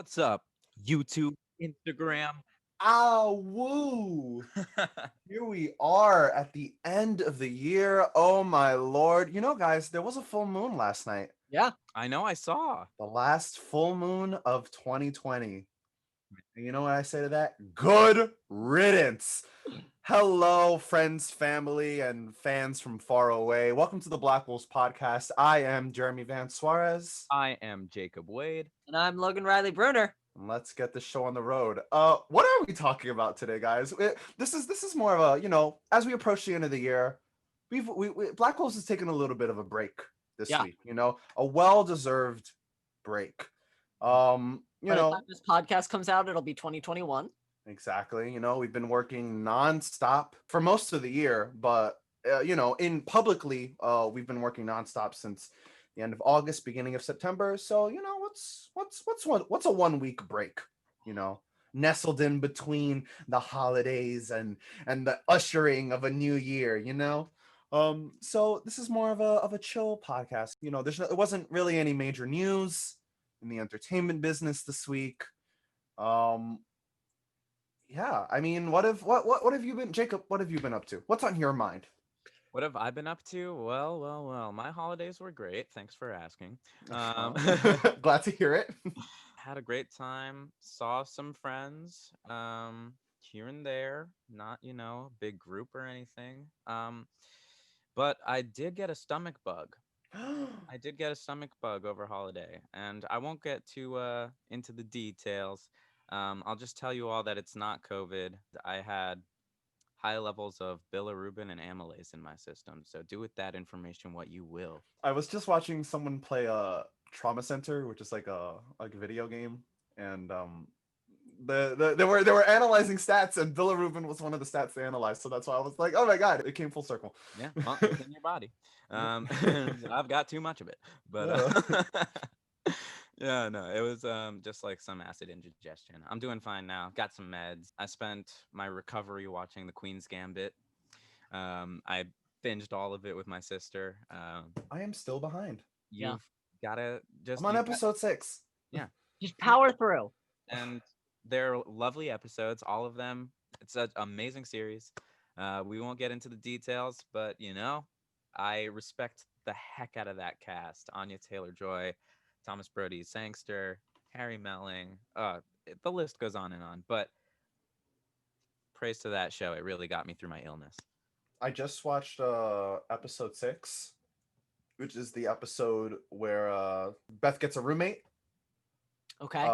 What's up, YouTube, Instagram? Ah, woo! Here we are at the end of the year. Oh my lord. Guys, there was a full moon last night. Yeah. I know I saw. The last full moon of 2020. And you know what I say to that? Good riddance. Hello, friends, family, and fans from far away. Welcome to the Blackwolves podcast. I am Jeremy Van Suarez. I am Jacob Wade. And I'm Logan Riley Bruner. And let's get the show on the road. What are we talking about today, guys? This is more of a as we approach the end of the year, Black Holes has taken a little bit of a break this Yeah. week. A well deserved break. By the time this podcast comes out, it'll be 2021. Exactly. We've been working nonstop for most of the year, but in publicly, we've been working nonstop since the end of August, beginning of September. So what's a 1 week break? Nestled in between the holidays and the ushering of a new year. So this is more of a chill podcast. There wasn't really any major news in the entertainment business this week. Yeah, I mean, what have you been, Jacob? What have you been up to? What's on your mind? What have I been up to? Well. My holidays were great. Thanks for asking. Glad to hear it. Had a great time. Saw some friends here and there. Not, a big group or anything. But I did get a stomach bug. I did get a stomach bug over holiday, and I won't get too into the details. I'll just tell you all that it's not COVID. I had high levels of bilirubin and amylase in my system. So do with that information what you will. I was just watching someone play Trauma Center, which is like a video game, and they were analyzing stats, and bilirubin was one of the stats they analyzed. So that's why I was like, oh my god, it came full circle. Yeah, well, it's in your body. I've got too much of it, but yeah, no, it was just like some acid indigestion. I'm doing fine now. Got some meds. I spent my recovery watching The Queen's Gambit. I binged all of it with my sister. I am still behind. Yeah. You've gotta just I'm on episode 6. yeah, Just power through. and they're lovely episodes, all of them. It's an amazing series. We won't get into the details, but I respect the heck out of that cast. Anya Taylor-Joy, Thomas Brody Sangster, Harry Melling. The list goes on and on. But praise to that show. It really got me through my illness. I just watched episode 6, which is the episode where Beth gets a roommate. Okay.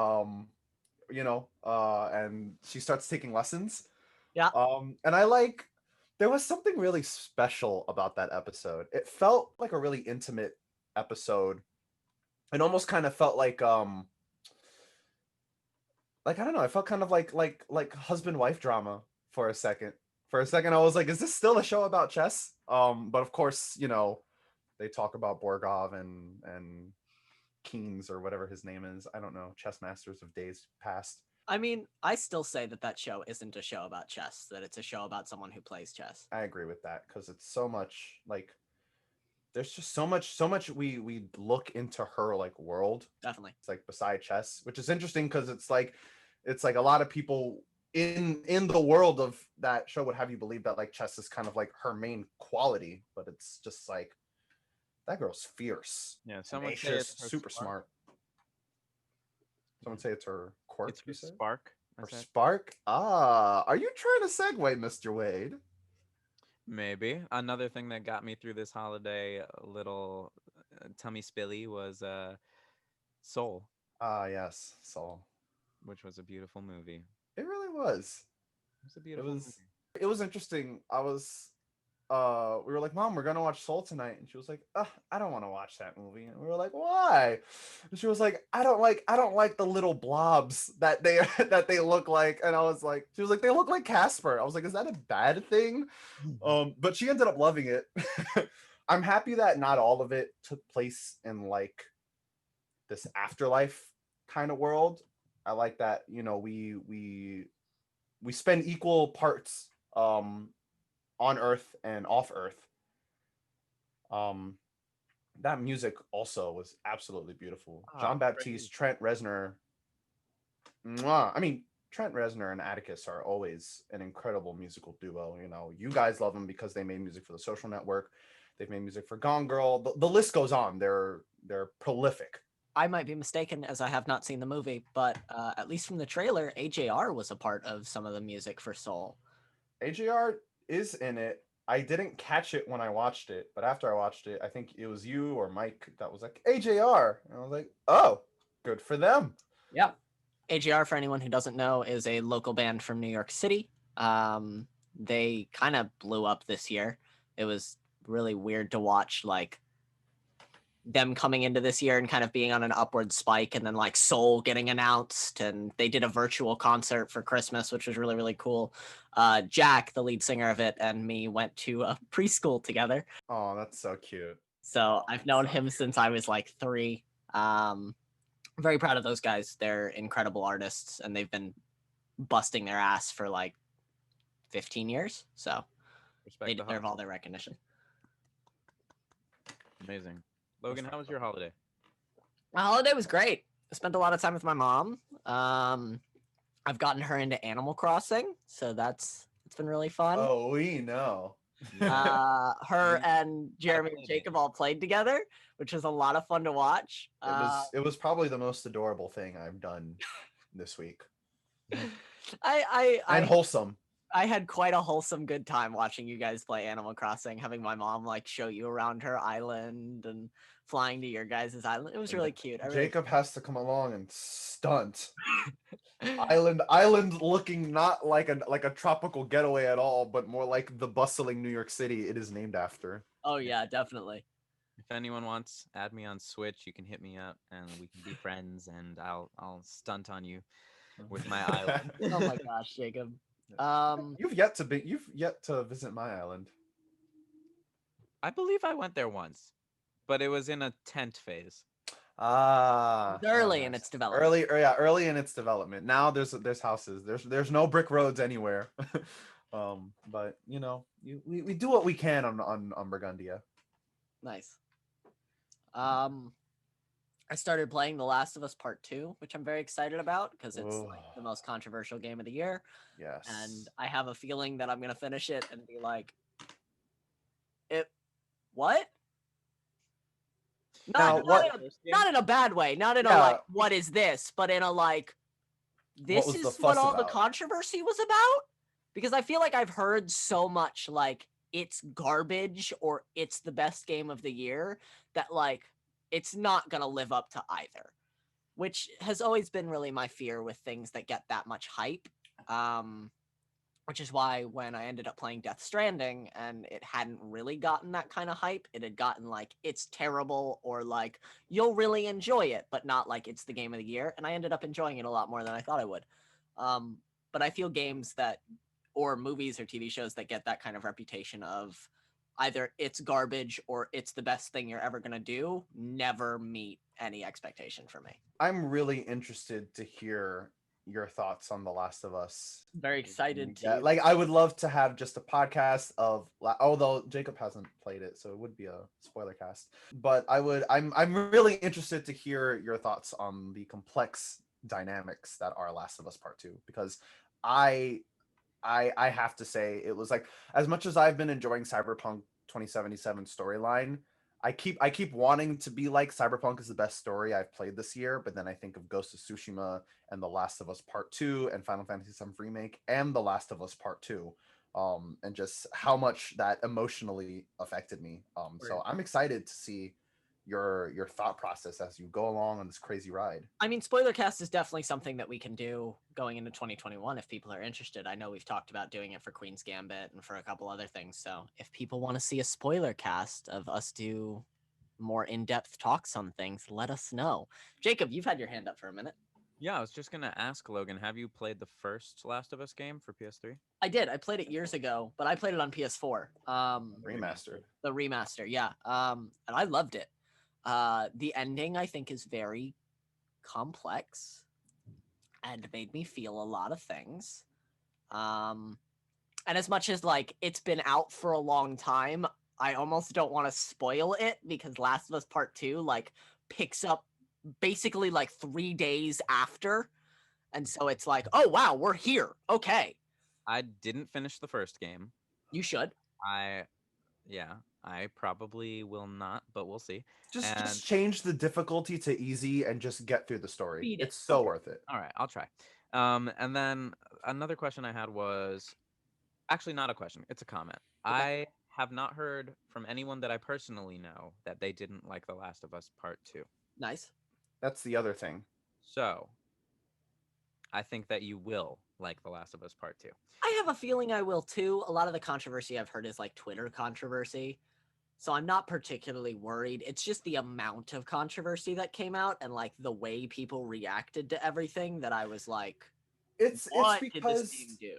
And she starts taking lessons. Yeah. And there was something really special about that episode. It felt like a really intimate episode. It almost kind of felt like I don't know, I felt kind of like husband wife drama for a second. For a second I was like, is this still a show about chess? But of course, they talk about Borgov and Keynes or whatever his name is. I don't know, chess masters of days past. I mean, I still say that show isn't a show about chess, that it's a show about someone who plays chess. I agree with that, because it's so much like there's just so much we look into her like world. Definitely. It's like beside chess, which is interesting because it's like a lot of people in the world of that show would have you believe that like chess is kind of like her main quality, but it's just like that girl's fierce. Yeah, someone say it's her super spark. smart. Someone say it's her quirk. It's her spark. Her spark. Are you trying to segue, Mr. Wade? Maybe. Another thing that got me through this holiday, a little tummy spilly, was Soul. Yes, Soul. Which was a beautiful movie. It really was. It was a beautiful movie. It was interesting. We were like, Mom, we're gonna watch Soul tonight, and she was like, I don't want to watch that movie. And we were like, why? And she was like, I don't like the little blobs that they look like. And she was like, they look like Casper. I was like, is that a bad thing? But she ended up loving it. I'm happy that not all of it took place in like this afterlife kind of world. I like that, we spend equal parts on Earth and off Earth. That music also was absolutely beautiful. Jean-Baptiste Trent Reznor Mwah. I mean, Trent Reznor and Atticus are always an incredible musical duo. You know, you guys love them because they made music for The Social Network. They've made music for Gone Girl. The list goes on. They're prolific. I might be mistaken as I have not seen the movie, but at least from the trailer, AJR was a part of some of the music for Soul. AJR is in it. I didn't catch it when I watched it, but after I watched it, I think it was you or Mike that was like AJR, and I was like, oh, good for them. Yeah. AJR, for anyone who doesn't know, is a local band from New York City. They kind of blew up this year. It was really weird to watch, like, them coming into this year and kind of being on an upward spike, and then like Soul getting announced, and they did a virtual concert for Christmas, which was really, really cool. Jack, the lead singer of it, and me went to a preschool together. Oh, that's so cute. So I've known him since I was like 3. Very proud of those guys. They're incredible artists, and they've been busting their ass for like 15 years. So Respect they the deserve hustle. all their recognition. Amazing. Logan, how was your holiday? My holiday was great. I spent a lot of time with my mom. I've gotten her into Animal Crossing, so it's been really fun. Oh, we know. Her and Jeremy play and it. Jacob all played together, which was a lot of fun to watch. It was probably the most adorable thing I've done this week. I And wholesome. I had quite a wholesome good time watching you guys play Animal Crossing, having my mom like show you around her island and flying to your guys' island. It was really cute. Jacob has to come along and stunt. Island looking not like a tropical getaway at all, but more like the bustling New York City it is named after. Oh yeah, definitely. If anyone wants, add me on Switch. You can hit me up, and we can be friends. And I'll stunt on you with my island. Oh my gosh, Jacob. You've yet to visit my island. I believe I went there once, but it was in a tent phase. Ah, Early in its development. Early in its development. Now there's houses. There's no brick roads anywhere. But you know, we do what we can on Burgundia. Nice. I started playing The Last of Us Part 2, which I'm very excited about because it's like the most controversial game of the year. Yes. And I have a feeling that I'm gonna finish it and be like, what? Now, Not in a bad way, not in a like, what is this, but in a like, this was the is what fuss all the about? controversy was about? Because I feel like I've heard so much like it's garbage or it's the best game of the year that like it's not gonna live up to either, which has always been really my fear with things that get that much hype. Which is why when I ended up playing Death Stranding and it hadn't really gotten that kind of hype, it had gotten like, it's terrible or like, you'll really enjoy it, but not like it's the game of the year. And I ended up enjoying it a lot more than I thought I would. But I feel games that, or movies or TV shows that get that kind of reputation of either it's garbage or it's the best thing you're ever going to do, never meet any expectation for me. I'm really interested to hear your thoughts on The Last of Us. Very excited Yeah, to like I would love to have just a podcast of, although Jacob hasn't played it, so it would be a spoiler cast. But I'm really interested to hear your thoughts on the complex dynamics that are Last of Us Part 2, because I have to say it was like, as much as I've been enjoying Cyberpunk 2077 storyline, I keep wanting to be like, Cyberpunk is the best story I've played this year, but then I think of Ghost of Tsushima and The Last of Us Part 2 and Final Fantasy VII Remake and The Last of Us Part 2, and just how much that emotionally affected me. So I'm excited to see your thought process as you go along on this crazy ride. I mean, spoiler cast is definitely something that we can do going into 2021 if people are interested. I know we've talked about doing it for Queen's Gambit and for a couple other things. So if people want to see a spoiler cast of us do more in-depth talks on things, let us know. Jacob, you've had your hand up for a minute. Yeah, I was just gonna ask Logan, have you played the first Last of Us game for PS3? I did. I played it years ago, but I played it on PS4. Remastered. The remaster, yeah. And I loved it. The ending, I think, is very complex and made me feel a lot of things. And as much as like it's been out for a long time, I almost don't want to spoil it because Last of Us Part 2 like picks up basically like 3 days after, And so it's like, oh wow, we're here. Okay. I didn't finish the first game. You should. I yeah, I probably will not, but we'll see. Just And change the difficulty to easy and just get through the story. Beat it. It's so Okay. worth it. all right, I'll try. And then another question I had was actually not a question, it's a comment. Okay. I have not heard from anyone that I personally know that they didn't like The Last of Us Part 2. Nice. That's the other thing. So, I think that you will like The Last of Us Part 2. I have a feeling I will too. A lot of the controversy I've heard is like Twitter controversy. So I'm not particularly worried. It's just the amount of controversy that came out and like the way people reacted to everything that I was like, It's what did because this game do?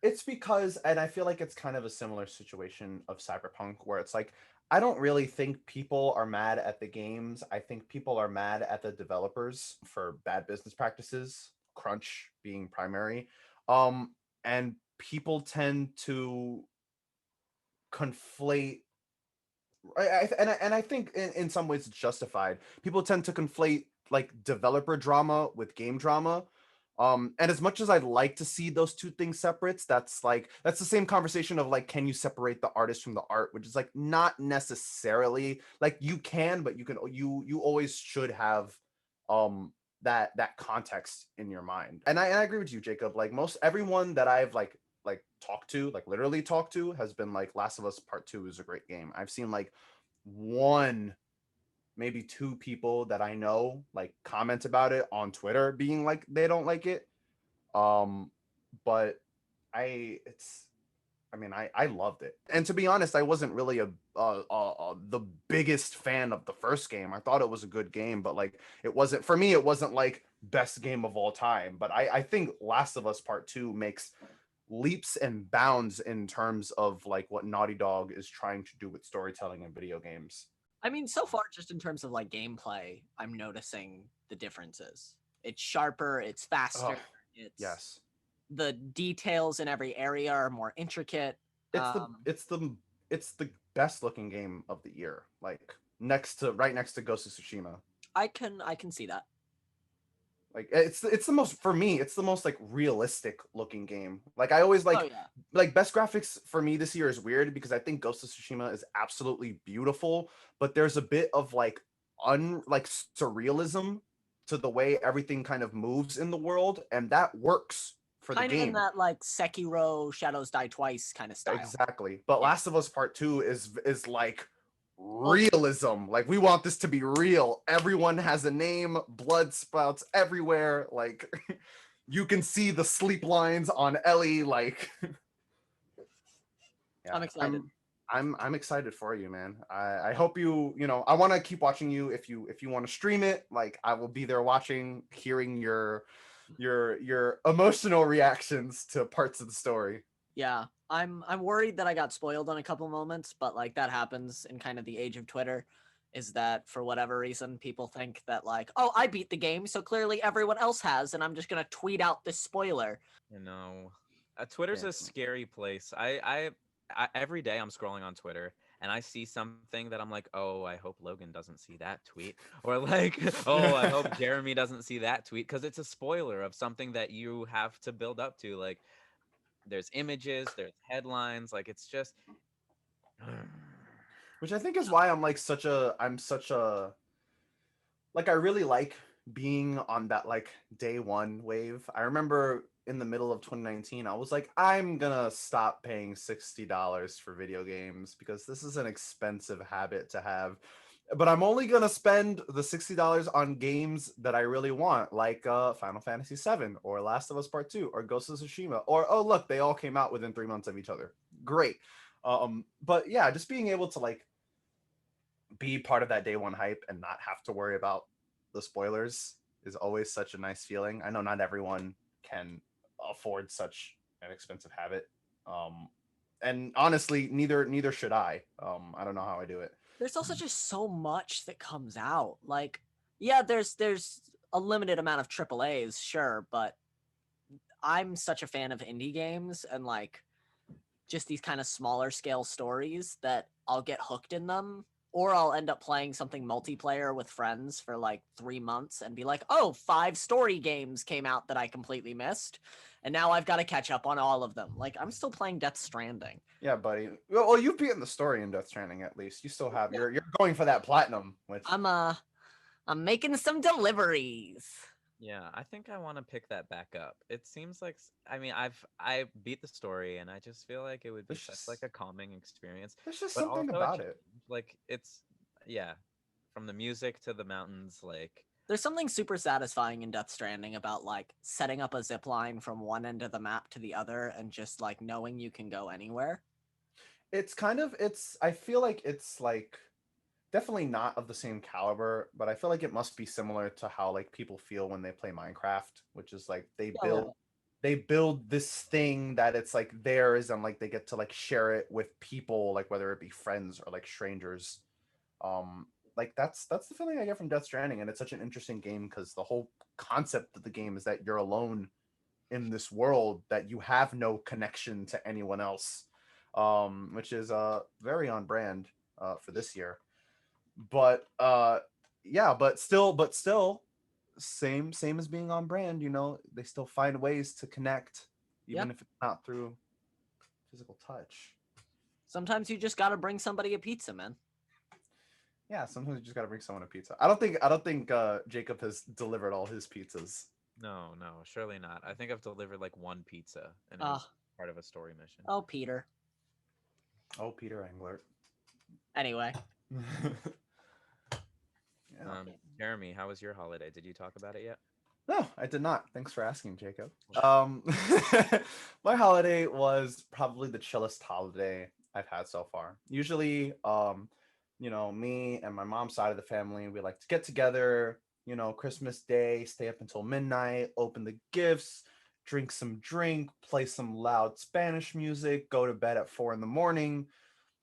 it's because, and I feel like it's kind of a similar situation of Cyberpunk where it's like I don't really think people are mad at the games. I think people are mad at the developers for bad business practices, crunch being primary. And people tend to conflate and I think in some ways it's justified. People tend to conflate like developer drama with game drama. And as much as I'd like to see those two things separate, that's the same conversation of like, can you separate the artist from the art, which is like not necessarily like you can, but you always should have that context in your mind. And I agree with you, Jacob. Like most everyone that I've like talked to, like literally talked to, has been like Last of Us Part 2 is a great game. I've seen like one, maybe two people that I know like comment about it on Twitter being like they don't like it. Um but I it's I mean, I loved it, and to be honest, I wasn't really the biggest fan of the first game. I thought it was a good game, but like it wasn't for me. It wasn't like best game of all time. But I think Last of Us Part 2 makes leaps and bounds in terms of like what Naughty Dog is trying to do with storytelling in video games. I mean, so far, just in terms of like gameplay, I'm noticing the differences. It's sharper, it's faster, Oh, it's yes. the details in every area are more intricate. It's the Um, it's the it's the best looking game of the year. Like right next to Ghost of Tsushima. I can see that. Like it's the most for me, it's the most like realistic looking game. Like I always Oh yeah. like best graphics for me this year is weird because I think Ghost of Tsushima is absolutely beautiful, but there's a bit of like like surrealism to the way everything kind of moves in the world, and that works for the Kind of in game. that like Sekiro Shadows Die Twice kind of style. Exactly. But Yeah. Last of Us Part 2 is like Oh, realism. Like we want this to be real. Everyone has a name, blood spouts everywhere. Like you can see the sleep lines on Ellie. Like yeah, I'm excited. I'm excited for you, man. I hope you know, I want to keep watching you if you want to stream it. Like I will be there watching, hearing your emotional reactions to parts of the story. Yeah. I'm worried that I got spoiled on a couple moments, but like that happens in kind of the age of Twitter. Is that for whatever reason people think that like, oh, I beat the game, so clearly everyone else has, and I'm just gonna tweet out this spoiler. You know, Twitter's Yeah. a scary place. I every day I'm scrolling on Twitter and I see something that I'm like, oh, I hope Logan doesn't see that tweet, or like, oh, I hope Jeremy doesn't see that tweet because it's a spoiler of something that you have to build up to. Like, there's images, there's headlines, like it's just. Which I think is why I'm such a like I really like being on that like day one wave. I remember in the middle of 2019, I was like, I'm gonna stop paying $60 for video games because this is an expensive habit to have. But I'm only gonna spend the $60 on games that I really want, like Final Fantasy VII or Last of Us Part 2 or Ghost of Tsushima, or oh look, they all came out within 3 months of each other. Great. But yeah, just being able to like be part of that day one hype and not have to worry about the spoilers is always such a nice feeling. I know not everyone can afford such an expensive habit. And honestly, neither should I. I don't know how I do it. There's also just so much that comes out. Like, yeah, there's a limited amount of AAAs, sure, but I'm such a fan of indie games and like just these kind of smaller scale stories that I'll get hooked in them Or I'll end up playing something multiplayer with friends for like 3 months and be like, oh, 5 story games came out that I completely missed. And now I've got to catch up on all of them. Like, I'm still playing Death Stranding. Yeah, buddy. Well, you've beaten the story in Death Stranding at least. You still have you're going for that platinum, which I'm making some deliveries. Yeah, I think I want to pick that back up. It seems like I mean, I beat the story and I just feel like it would be there's such like just a calming experience. there's just But something also about it. like it's yeah, from the music to the mountains like There's something super satisfying in Death Stranding about like setting up a zip line from one end of the map to the other and just like knowing you can go anywhere. It's kind of it's I feel like it's like definitely not of the same caliber, but I feel like it must be similar to how like people feel when they play Minecraft, which is like Yeah, a little bit. they build this thing that it's like theirs and like they get to like share it with people, like whether it be friends or like strangers. Like that's the feeling I get from Death Stranding, and it's such an interesting game because the whole concept of the game is that you're alone in this world, that you have no connection to anyone else, which is very on brand for this year. But yeah, but still same as being on brand, you know, they still find ways to connect Yep. even if it's not through physical touch. Sometimes you just got to bring somebody a pizza, man. Yeah, sometimes you just got to bring someone a pizza. I don't think Jacob has delivered all his pizzas. no, no, surely not. I think I've delivered like one pizza and it Uh, was part of a story mission. oh, Peter. Oh, Peter Englert. Anyway, Yeah. Jeremy, how was your holiday? Did you talk about it yet? No, I did not. Thanks for asking, Jacob. Okay. My holiday was probably the chillest holiday I've had so far. Usually, you know, me and my mom's side of the family, we like to get together, you know, Christmas Day, stay up until midnight, open the gifts, drink some drink, play some loud Spanish music, go to bed at 4 in the morning,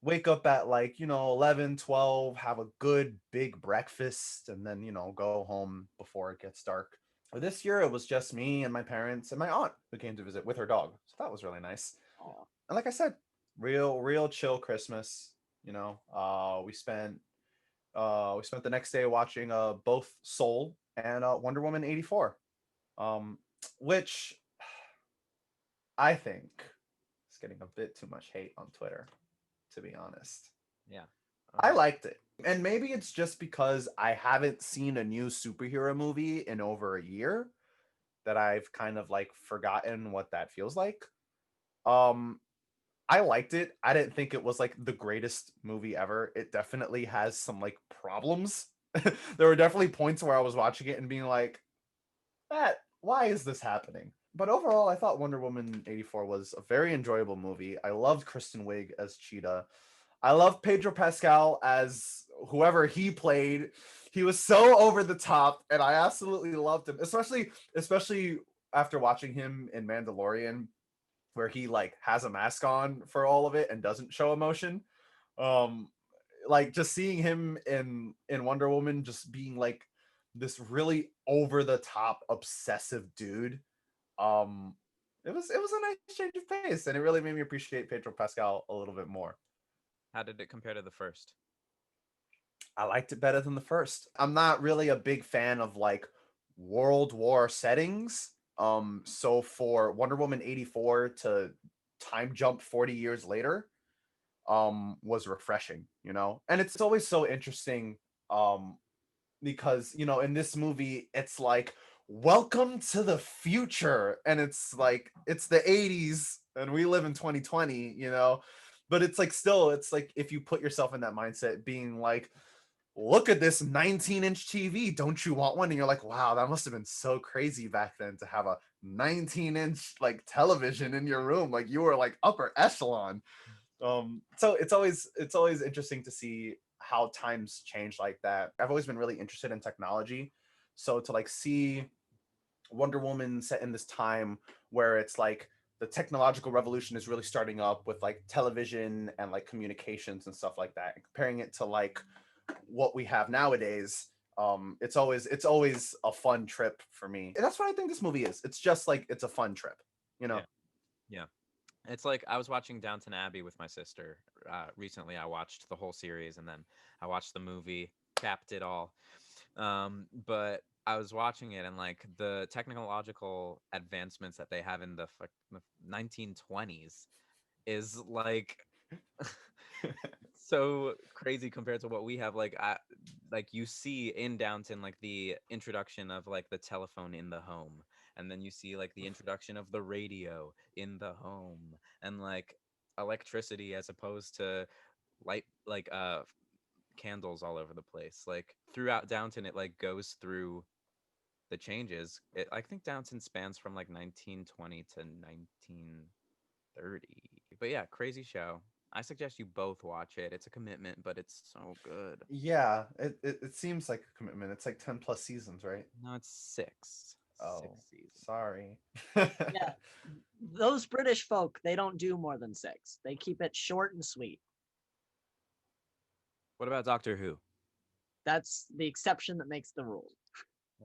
wake up at like, you know, 11, 12, have a good big breakfast, and then, you know, go home before it gets dark. This year it was just me and my parents and my aunt who came to visit with her dog. So that was really nice. oh, And like I said, real chill Christmas. You know, we spent the next day watching both Soul and Wonder Woman 84. Um which I think is getting a bit too much hate on Twitter, to be honest. Yeah. I Okay. liked it. And maybe it's just because I haven't seen a new superhero movie in over a year that I've kind of like forgotten what that feels like. Um I liked it. I didn't think it was like the greatest movie ever. It definitely has some like problems. There were definitely points where I was watching it and being like, that why is this happening? But overall, I thought Wonder Woman 84 was a very enjoyable movie. I loved Kristen Wiig as Cheetah. I love Pedro Pascal as whoever he played. He was so over the top, and I absolutely loved him, especially after watching him in Mandalorian, where he like has a mask on for all of it and doesn't show emotion. Um, like just seeing him in Wonder Woman, just being like this really over the top obsessive dude. Um, it was a nice change of pace, and it really made me appreciate Pedro Pascal a little bit more. How did it compare to the first? I liked it better than the first. I'm not really a big fan of like World War settings. So for Wonder Woman 84 to time jump 40 years later, was refreshing, you know? And it's always so interesting, um, because, you know, in this movie, it's like, welcome to the future. And it's like, it's the 80s and we live in 2020, you know? But it's like, still, it's like, if you put yourself in that mindset, being like, look at this 19-inch TV. Don't you want one? And you're like, wow, that must have been so crazy back then to have a 19-inch like television in your room. Like you were like upper echelon. So it's always interesting to see how times change like that. I've always been really interested in technology. So to like see Wonder Woman set in this time where it's like the technological revolution is really starting up with like television and like communications and stuff like that, and comparing it to like what we have nowadays, it's always a fun trip for me. And that's what I think this movie is. It's just like it's a fun trip, you know. Yeah. Yeah. It's like I was watching Downton Abbey with my sister recently. I watched the whole series and then I watched the movie, capped it all. But I was watching it and like the technological advancements that they have in the 1920s is like so crazy compared to what we have. Like you see in Downton like the introduction of like the telephone in the home, and then you see like the introduction of the radio in the home, and like electricity as opposed to light candles all over the place. Like throughout Downton, it like goes through the changes. I think Downton spans from like 1920 to 1930. But yeah, crazy show. I suggest you both watch it. It's a commitment, but it's so good. Yeah, it seems like a commitment. It's like 10 plus seasons, right? No, it's six. Oh, 6 seasons. sorry. Yeah, those British folk, they don't do more than 6. They keep it short and sweet. What about Doctor Who? That's the exception that makes the rule.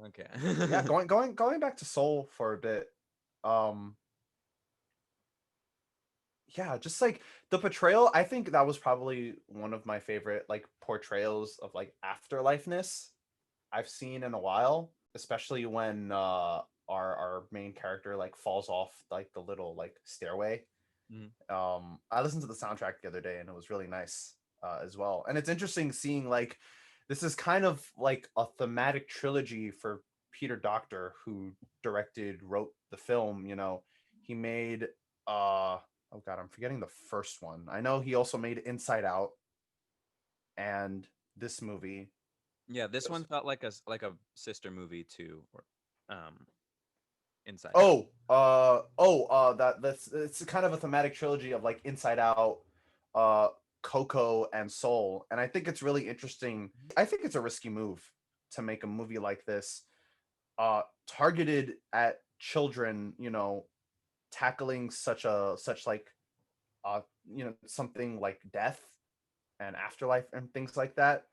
Okay. Yeah, going back to Soul for a bit. Um, yeah, just like the portrayal, I think that was probably one of my favorite like portrayals of like afterlifeness I've seen in a while, especially when our main character like falls off like the little like stairway. Mhm. I listened to the soundtrack the other day and it was really nice as well. And it's interesting seeing like this is kind of like a thematic trilogy for Peter Docter, who directed, wrote the film. You know, he made oh god, I'm forgetting the first one. I know he also made Inside Out and this movie. Yeah, this one felt like a sister movie to Inside Out. That's it's kind of a thematic trilogy of like Inside Out, uh, Coco, and Soul, and I think it's really interesting. I think it's a risky move to make a movie like this, targeted at children. You know, tackling such like something like death and afterlife and things like that.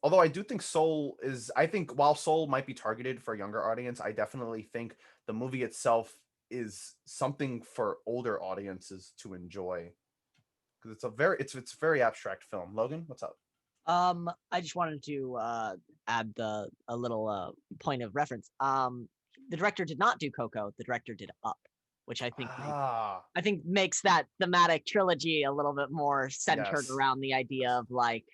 Although I do think Soul is, I think while Soul might be targeted for a younger audience, I definitely think the movie itself is something for older audiences to enjoy because it's a very abstract film. Logan, what's up? I just wanted to add a little point of reference. The director did not do Coco. The director did Up, which Ah, I think makes that thematic trilogy a little bit more centered yes, around the idea yes. of like,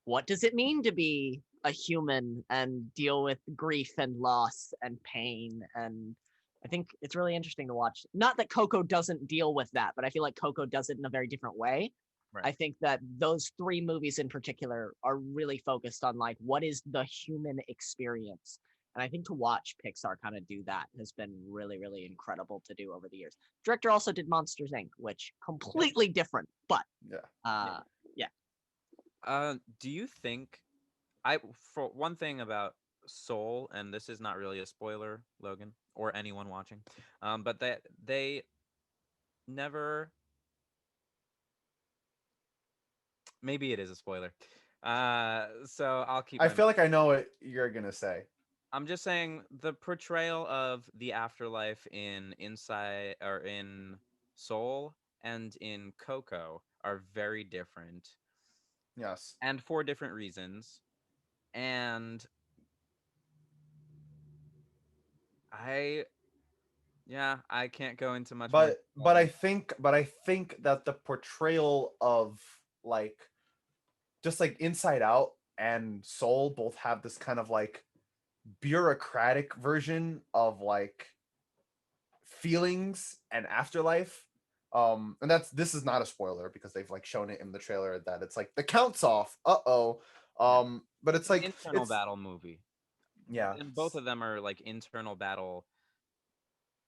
what does it mean to be a human and deal with grief and loss and pain? And I think it's really interesting to watch. Not that Coco doesn't deal with that, but I feel like Coco does it in a very different way. Right. I think that those 3 movies in particular are really focused on like what is the human experience. And I think to watch Pixar kind of do that has been really, really incredible to do over the years. Director also did Monsters Inc., which Yep. completely different, but Yeah. uh yeah. Do you think I for one thing about Soul, and this is not really a spoiler, Logan, or anyone watching, but that they never. Maybe it is a spoiler. So I'll keep I my feel mouth. like I know what you're gonna say. I'm just saying the portrayal of the afterlife in Inside or in Soul and in Coco are very different Yes, and for different reasons. And I, yeah, I can't go into much more detail but than I think that the portrayal of like just like Inside Out and Soul both have this kind of like bureaucratic version of like feelings and afterlife. And this is not a spoiler because they've like shown it in the trailer that it's like the count's off. Uh-oh. yeah. But It's it's an like internal it's battle movie. yeah. And both of them are like internal battle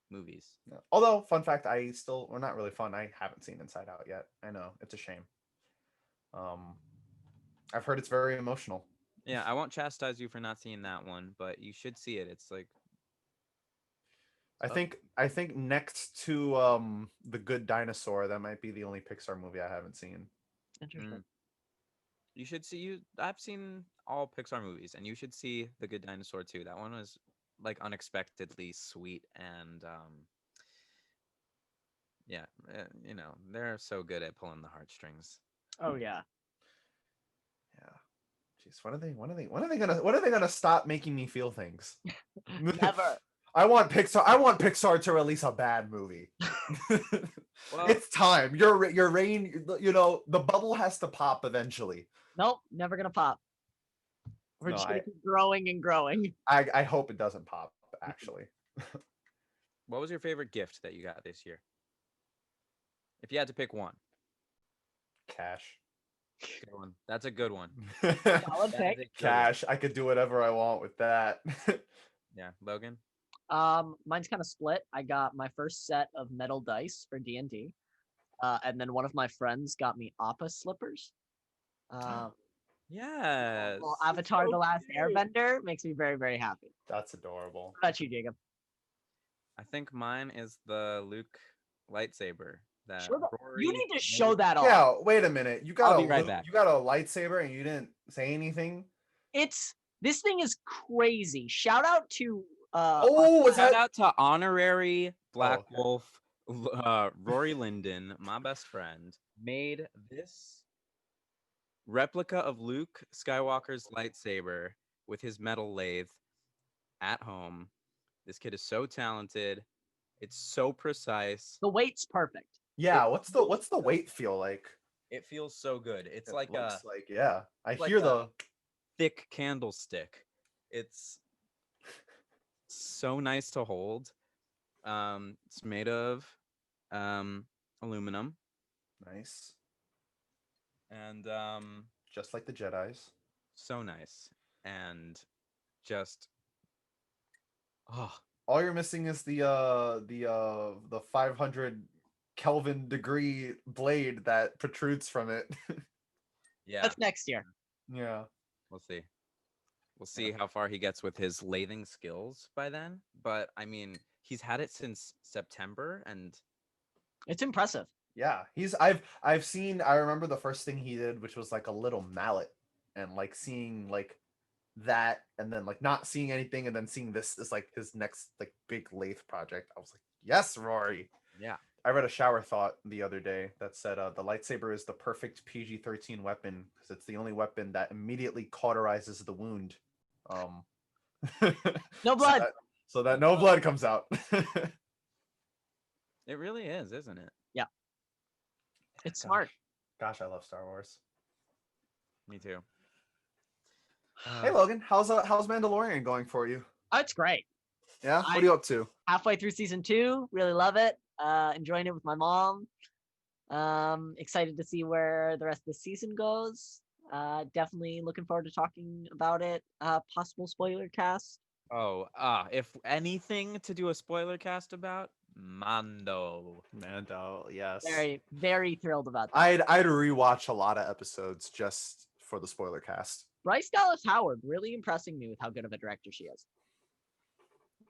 movies. Yeah. Although, fun fact, well, not really fun. I haven't seen Inside Out yet. I know it's a shame. Um, I've heard it's very emotional. Yeah, I won't chastise you for not seeing that one, but you should see it. It's like tough. I think next to The Good Dinosaur, that might be the only Pixar movie I haven't seen. Interesting. Mm. You should see you. I've seen all Pixar movies, and you should see The Good Dinosaur too. That one was like unexpectedly sweet and Yeah, they're so good at pulling the heartstrings. Oh yeah. Yeah. Jeez, when are they gonna stop making me feel things? Never. I want Pixar to release a bad movie. Well, It's time. Your reign, the bubble has to pop eventually. Nope, never gonna pop. We're No, just gonna I keep growing and growing. I, I hope it doesn't pop, actually. what was your favorite gift that you got this year? If you had to pick one, Cash. good one. That's a good one. Solid That is pick. a good one. Cash. I could do whatever I want with that. Yeah, Logan. Mine's kind of split. I got my first set of metal dice for D&D, and then one of my friends got me Appa slippers. Um, Yes. well, Avatar: So The Last cute. Airbender makes me very, very happy. That's adorable. What about you, Jacob? I think mine is the Luke lightsaber that Show that. You Rory need to made. show that off. Yeah, wait a minute. I'll be right back. You got a lightsaber and you didn't say anything? This thing is crazy. Shout out to Oh, was Shout that out to honorary Black okay. Wolf Rory Linden, my best friend, made this replica of Luke Skywalker's lightsaber with his metal lathe at home. This kid is so talented. It's so precise. the weight's perfect. Yeah, It what's the weight feel like? It feels so good. It's It like looks a like, yeah. I like hear a the thick candlestick. It's so nice to hold. It's made of aluminum nice. and Just like the Jedi's. so nice and just oh All you're missing is the 500 Kelvin degree blade that protrudes from it. yeah. That's next year. Yeah. We'll see. We'll see how far he gets with his lathing skills by then. But I mean, he's had it since September, and It's impressive. Yeah, I remember the first thing he did, which was like a little mallet, and like seeing like that, and then like not seeing anything, and then seeing this is like his next like big lathe project. I was like, yes, Rory. yeah, I read a shower thought the other day that said the lightsaber is the perfect PG-13 weapon because it's the only weapon that immediately cauterizes the wound. Um, No blood. so that no blood comes out. it really is, isn't it? Yeah. It's Gosh. smart. Gosh, I love Star Wars. Me too. Hey Logan, how's Mandalorian going for you? Oh, it's great. Yeah, what are you up to? Halfway through season 2, really love it. Enjoying it with my mom. Excited to see where the rest of the season goes. Definitely looking forward to talking about it. Possible spoiler cast. If anything to do a spoiler cast about Mando. Mando, yes. Very, very thrilled about that. I'd rewatch a lot of episodes just for the spoiler cast. Bryce Dallas Howard really impressing me with how good of a director she is.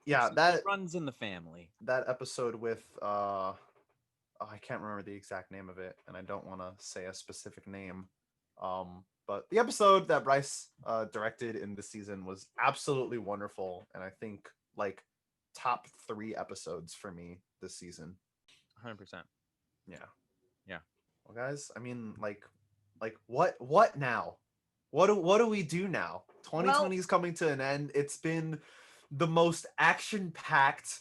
Yeah, It runs in the family. that episode with I can't remember the exact name of it, and I don't want to say a specific name. But the episode that Bryce directed in this season was absolutely wonderful, and I think like top 3 episodes for me this season. 100%. Yeah. Yeah. Well, guys, I mean, like what now? What do we do now? 2020 is coming to an end. It's been the most action-packed,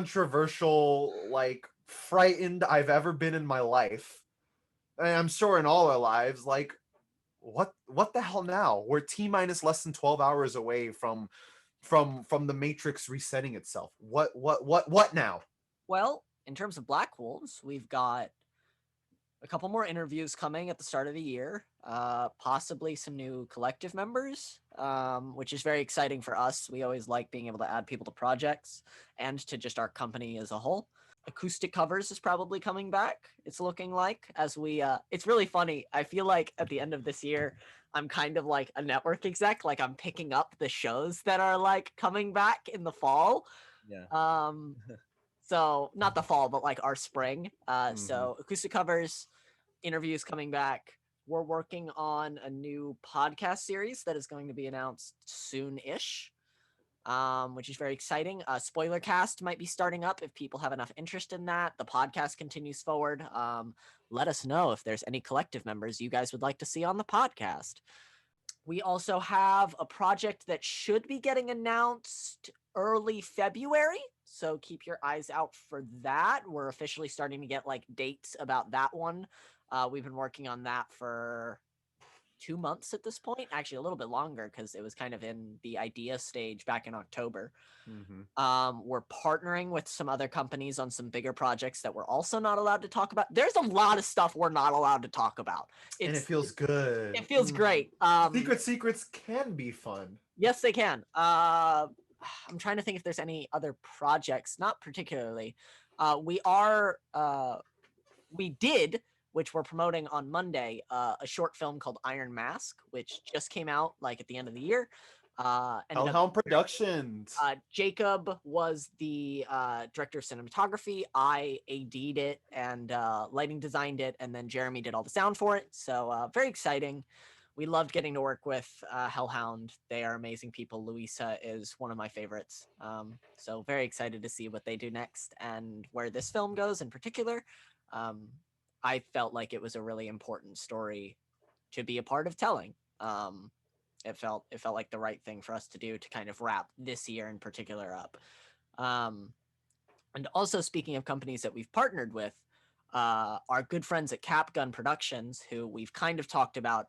controversial, like frightened I've ever been in my life. And I'm sure in all our lives. Like, what the hell now? We're T minus less than 12 hours away from the Matrix resetting itself. What now? Well, in terms of Blackwolves, we've got a couple more interviews coming at the start of the year, possibly some new collective members, which is very exciting for us. We always like being able to add people to projects and to just our company as a whole. Acoustic covers is probably coming back. It's looking like as we it's really funny. I feel like at the end of this year, I'm kind of like a network exec, like I'm picking up the shows that are like coming back in the fall. Yeah. So not the fall, but like our spring. So acoustic covers, interviews coming back. We're working on a new podcast series that is going to be announced soon-ish. which is very exciting. Spoiler cast might be starting up if people have enough interest in that. The podcast continues forward. Let us know if there's any collective members you guys would like to see on the podcast. We also have a project that should be getting announced early February, so keep your eyes out for that. We're officially starting to get like dates about that one. We've been working on that for 2 months at this point, actually a little bit longer because it was kind of in the idea stage back in October. We're partnering with some other companies on some bigger projects that we're also not allowed to talk about. There's a lot of stuff we're not allowed to talk about. And it feels good. It feels great. Secrets can be fun. Yes, they can. I'm trying to think if there's any other projects. Not particularly. We did, which we're promoting on Monday, a short film called Iron Mask, which just came out like at the end of the year. Hellhound Productions. Jacob was the director of cinematography. I AD'd it and lighting designed it, and then Jeremy did all the sound for it. So very exciting. We loved getting to work with Hellhound. They are amazing people. Louisa is one of my favorites. So very excited to see what they do next and where this film goes in particular. I felt like it was a really important story to be a part of telling. It felt like the right thing for us to do to kind of wrap this year in particular up. And also, speaking of companies that we've partnered with, our good friends at Capgun Productions, who we've kind of talked about,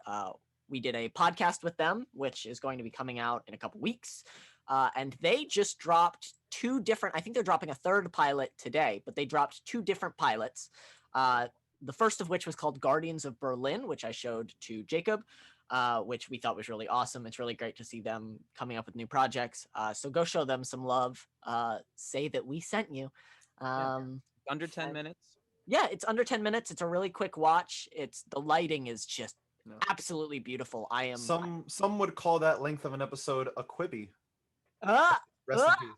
we did a podcast with them, which is going to be coming out in a couple weeks. And they just dropped 2 different, I think they're dropping a 3rd pilot today, but they dropped 2 different pilots. The first of which was called Guardians of Berlin, which I showed to Jacob, which we thought was really awesome. It's really great to see them coming up with new projects. So go show them some love. Say that we sent you. Under 10 minutes. Yeah, it's under 10 minutes. It's a really quick watch. The lighting is just absolutely beautiful. Some would call that length of an episode a Quibi. Rest in peace.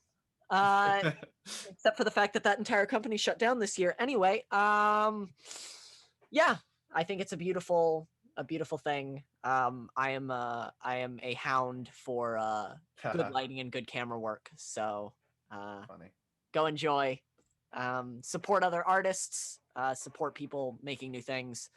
Except for the fact that entire company shut down this year. Anyway, yeah, I think it's a beautiful thing. I am a hound for good lighting and good camera work. So Funny. Go enjoy. Support other artists. Support people making new things.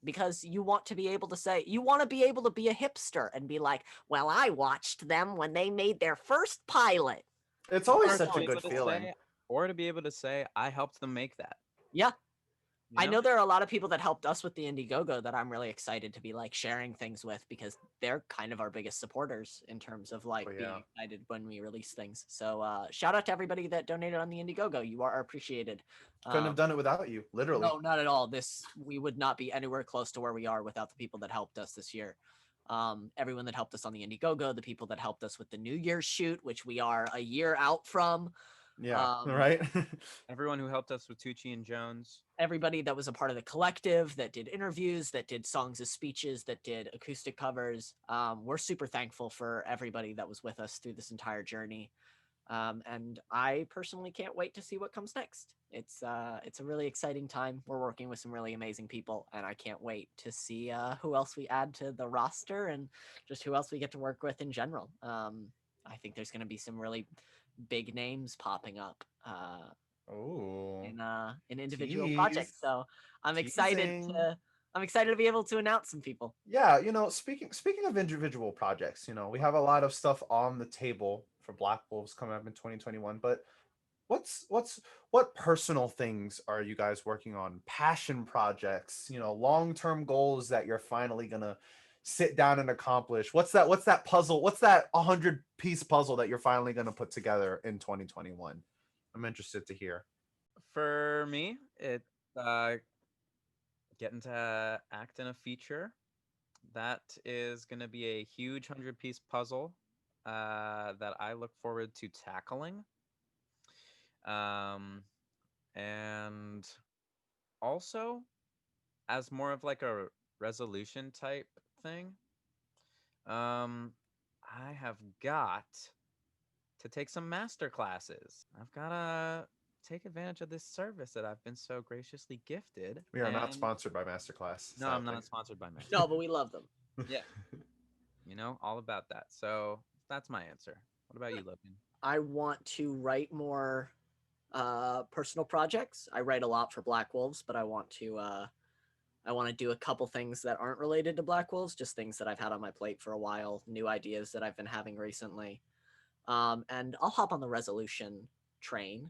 Because you want to be able to say, you want to be able to be a hipster and be like, well, I watched them when they made their first pilot. It's always such a good feeling. Or to be able to say, I helped them make that. Yeah. You know? I know there are a lot of people that helped us with the Indiegogo that I'm really excited to be like sharing things with because they're kind of our biggest supporters in terms of like being excited when we release things. So shout out to everybody that donated on the Indiegogo. You are appreciated. Couldn't have done it without you, literally. No, not at all. We would not be anywhere close to where we are without the people that helped us this year. Everyone that helped us on the Indiegogo, the people that helped us with the New Year's shoot, which we are a year out from. Yeah, right. Everyone who helped us with Tucci and Jones. Everybody that was a part of the collective, that did interviews, that did songs as speeches, that did acoustic covers. We're super thankful for everybody that was with us through this entire journey. And I personally can't wait to see what comes next. It's a really exciting time. We're working with some really amazing people, and I can't wait to see who else we add to the roster and just who else we get to work with in general. I think there's going to be some really big names popping up in individual projects. So I'm excited to be able to announce some people. Yeah, speaking of individual projects, we have a lot of stuff on the table for Blackwolves coming up in 2021, but what personal things are you guys working on? Passion projects, long-term goals that you're finally gonna sit down and accomplish. What's that puzzle? What's that 100-piece puzzle that you're finally gonna put together in 2021? I'm interested to hear. For me, it's getting to act in a feature. That is going to be a huge 100-piece puzzle that I look forward to tackling. And also, as more of like a resolution type thing, I have got to take some master classes. I've got to take advantage of this service that I've been so graciously gifted. We are not sponsored by Masterclass. No, I'm not sponsored by Masterclass. No, but we love them. Yeah. All about that. So That's my answer. What about you, Logan? I want to write more personal projects. I write a lot for Blackwolves, but I want to do a couple things that aren't related to Blackwolves, just things that I've had on my plate for a while, new ideas that I've been having recently. And I'll hop on the resolution train.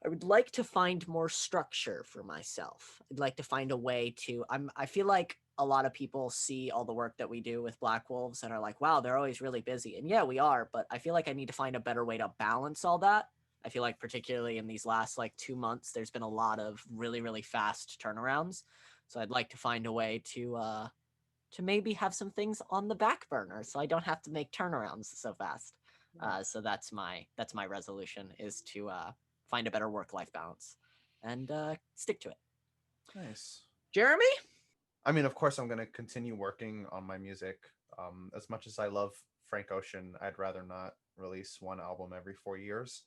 I would like to find more structure for myself. I'd like to find a way to. I feel like a lot of people see all the work that we do with Black Wolves and are like, wow, they're always really busy. And yeah, we are, but I feel like I need to find a better way to balance all that. I feel like particularly in these last like 2 months, there's been a lot of really, really fast turnarounds. So I'd like to find a way to maybe have some things on the back burner so I don't have to make turnarounds so fast. So that's my resolution, is to find a better work-life balance and stick to it. Nice. Jeremy? I mean, of course, I'm gonna continue working on my music. As much as I love Frank Ocean, I'd rather not release one album every 4 years.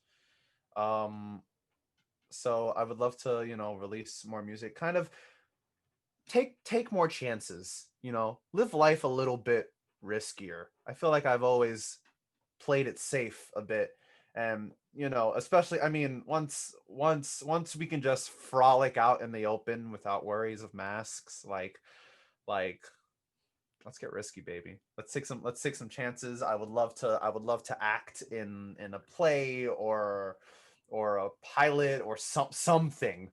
Um, so I would love to, release more music. Kind of take more chances. Live life a little bit riskier. I feel like I've always played it safe a bit, and especially, I mean, once we can just frolic out in the open without worries of masks, like let's get risky, baby. Let's take some chances. I would love to act in a play or a pilot or something.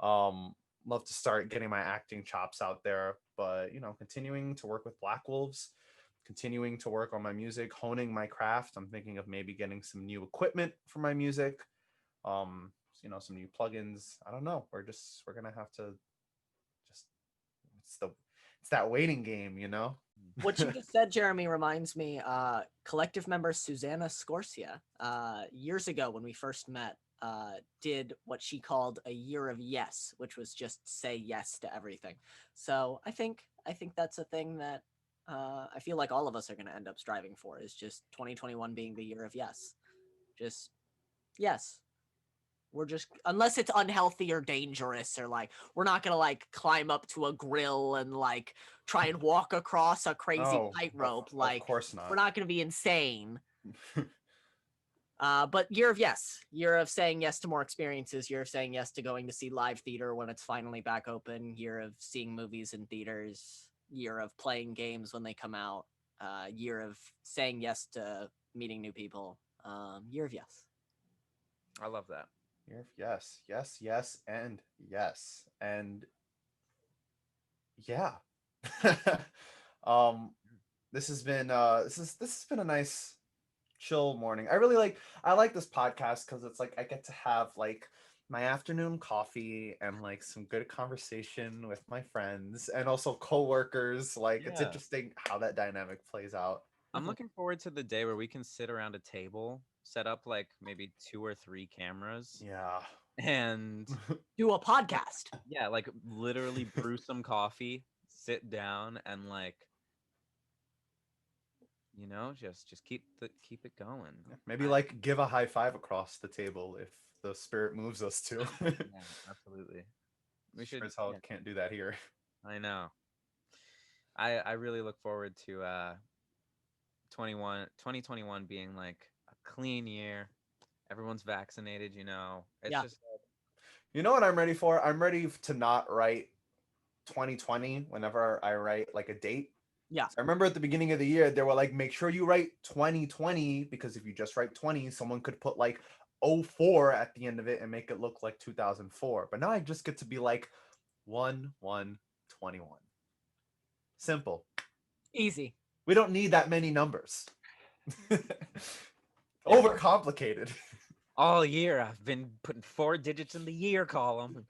Love to start getting my acting chops out there, but continuing to work with Black Wolves, continuing to work on my music, honing my craft. I'm thinking of maybe getting some new equipment for my music, some new plugins. I don't know. We're gonna have to just it's that waiting game. What you just said, Jeremy, reminds me, collective member Susanna Scorsia, years ago when we first met, did what she called a year of yes, which was just say yes to everything. So I think that's a thing that I feel like all of us are going to end up striving for, is just 2021 being the year of yes. Just yes. We're just, unless it's unhealthy or dangerous, or like we're not gonna like climb up to a grill and like try and walk across a crazy Oh, tightrope. of Like course we're not. not gonna be insane. But year of yes, year of saying yes to more experiences, year of saying yes to going to see live theater when it's finally back open, year of seeing movies in theaters, year of playing games when they come out, year of saying yes to meeting new people. Year of yes. I love that. Yes, yes, yes, and yes, and yeah. um, this has been a nice chill morning. I like this podcast because it's like I get to have like my afternoon coffee and like some good conversation with my friends and also coworkers. Like it's Yeah. interesting how that dynamic plays out. I'm looking forward to the day where we can sit around a table, set up like maybe 2 or 3 cameras, Yeah. and Do a podcast. yeah, like literally brew some coffee, sit down, and like just keep it going. Maybe I like give a high five across the table if the spirit moves us to. Yeah, absolutely. We Sure should. as hell Yeah, can't do that here. I know. I really look forward to 2021 being like a clean year. Everyone's vaccinated. It's Yeah. just You know what I'm ready for? I'm ready to not write 2020 whenever I write like a date. Yeah. So I remember at the beginning of the year, they were like, make sure you write 2020 because if you just write 20, someone could put like '04 at the end of it and make it look like 2004. But now I just get to be like 1/1/21. Simple. Easy. We don't need that many numbers. yeah. Overcomplicated. All year I've been putting 4 digits in the year column.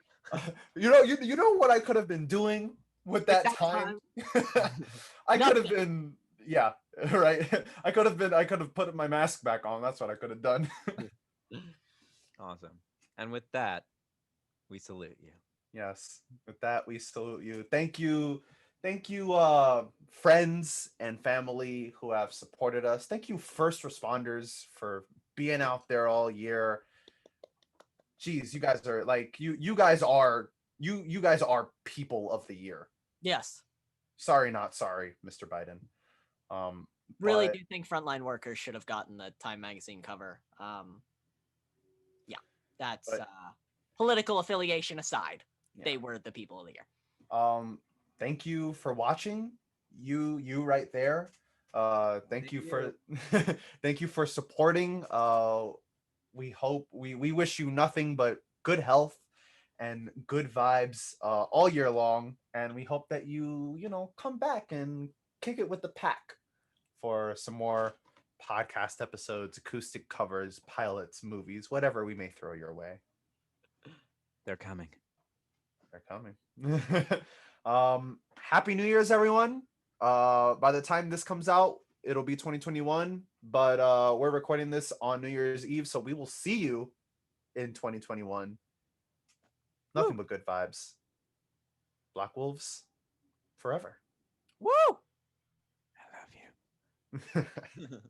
You know what I could have been doing with that That time? time. I could have Nothing. been, yeah, right. I could have put my mask back on. That's what I could have done. Awesome. And with that, we salute you. Yes. With that, we salute you. Thank you, friends and family who have supported us. Thank you, first responders, for being out there all year. Geez, you guys are like you guys are people of the year. Yes. Sorry, not sorry, Mr. Biden. Really But do think frontline workers should have gotten the Time magazine cover. Yeah, that's But- political affiliation aside. yeah. They were the people of the year. Thank you for watching. You right there. Thank you for thank you for supporting. We hope we wish you nothing but good health and good vibes all year long, and we hope that you know come back and kick it with the pack for some more podcast episodes, acoustic covers, pilots, movies, whatever we may throw your way. They're coming. They're coming. Happy New Year's, everyone. By the time this comes out, it'll be 2021, but we're recording this on New Year's Eve, so we will see you in 2021. Nothing but good vibes. Blackwolves forever. Woo! I love you.